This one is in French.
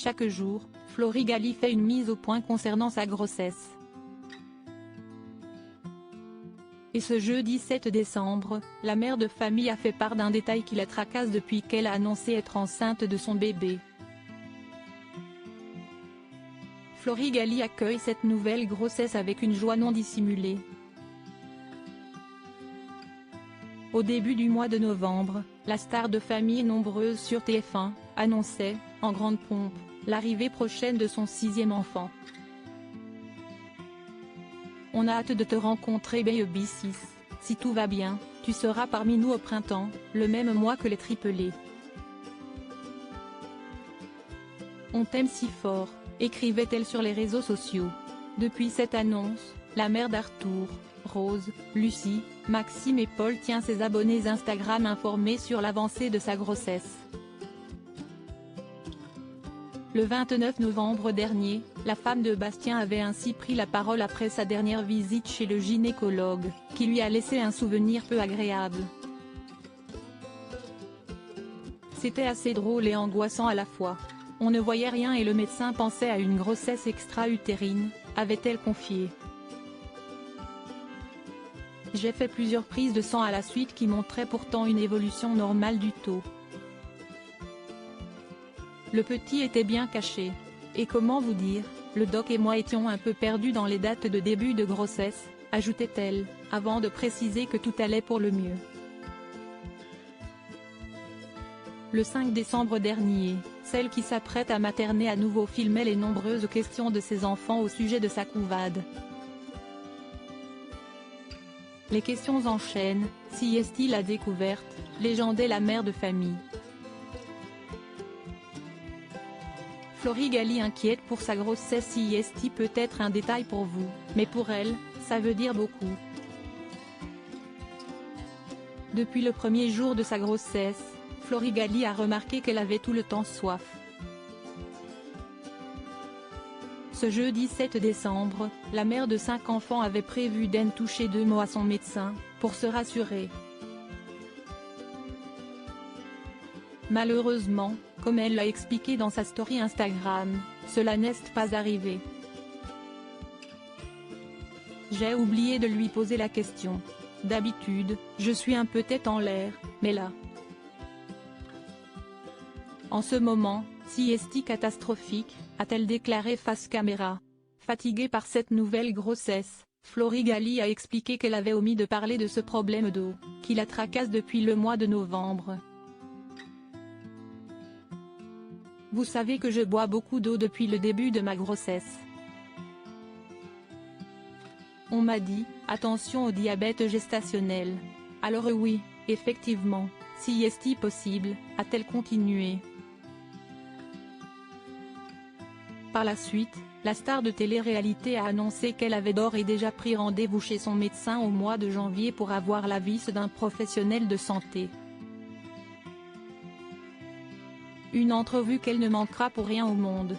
Chaque jour, Florigali fait une mise au point concernant sa grossesse. Et ce jeudi 7 décembre, la mère de famille a fait part d'un détail qui la tracasse depuis qu'elle a annoncé être enceinte de son bébé. Florigali accueille cette nouvelle grossesse avec une joie non dissimulée. Au début du mois de novembre, la star de famille nombreuse sur TF1 annonçait, en grande pompe, l'arrivée prochaine de son 6e enfant. On a hâte de te rencontrer Baby 6, si tout va bien, tu seras parmi nous au printemps, le même mois que les triplés. On t'aime si fort, écrivait-elle sur les réseaux sociaux. Depuis cette annonce, la mère d'Arthur, Rose, Lucie, Maxime et Paul tient ses abonnés Instagram informés sur l'avancée de sa grossesse. Le 29 novembre dernier, la femme de Bastien avait ainsi pris la parole après sa dernière visite chez le gynécologue, qui lui a laissé un souvenir peu agréable. C'était assez drôle et angoissant à la fois. On ne voyait rien et le médecin pensait à une grossesse extra-utérine, avait-elle confié. J'ai fait plusieurs prises de sang à la suite qui montraient pourtant une évolution normale du taux. Le petit était bien caché. Et comment vous dire, le doc et moi étions un peu perdus dans les dates de début de grossesse, ajoutait-elle, avant de préciser que tout allait pour le mieux. Le 5 décembre dernier, celle qui s'apprête à materner à nouveau filmait les nombreuses questions de ses enfants au sujet de sa couvade. Les questions enchaînent, si est-il la découverte, légendait la mère de famille. Florigali inquiète pour sa grossesse. Si est peut être un détail pour vous, mais pour elle, ça veut dire beaucoup. Depuis le premier jour de sa grossesse, Florigali a remarqué qu'elle avait tout le temps soif. Ce jeudi 7 décembre, la mère de 5 enfants avait prévu d'en toucher 2 mots à son médecin, pour se rassurer. Malheureusement, comme elle l'a expliqué dans sa story Instagram, cela n'est pas arrivé. J'ai oublié de lui poser la question. D'habitude, je suis un peu tête en l'air, mais là. En ce moment, si est catastrophique, a-t-elle déclaré face caméra. Fatiguée par cette nouvelle grossesse, Florigali a expliqué qu'elle avait omis de parler de ce problème d'eau, qui la tracasse depuis le mois de novembre. Vous savez que je bois beaucoup d'eau depuis le début de ma grossesse. On m'a dit, attention au diabète gestationnel. Alors oui, effectivement, si est possible, a-t-elle continué. Par la suite, la star de télé-réalité a annoncé qu'elle avait d'ores et déjà pris rendez-vous chez son médecin au mois de janvier pour avoir l'avis d'un professionnel de santé. Une entrevue qu'elle ne manquera pour rien au monde.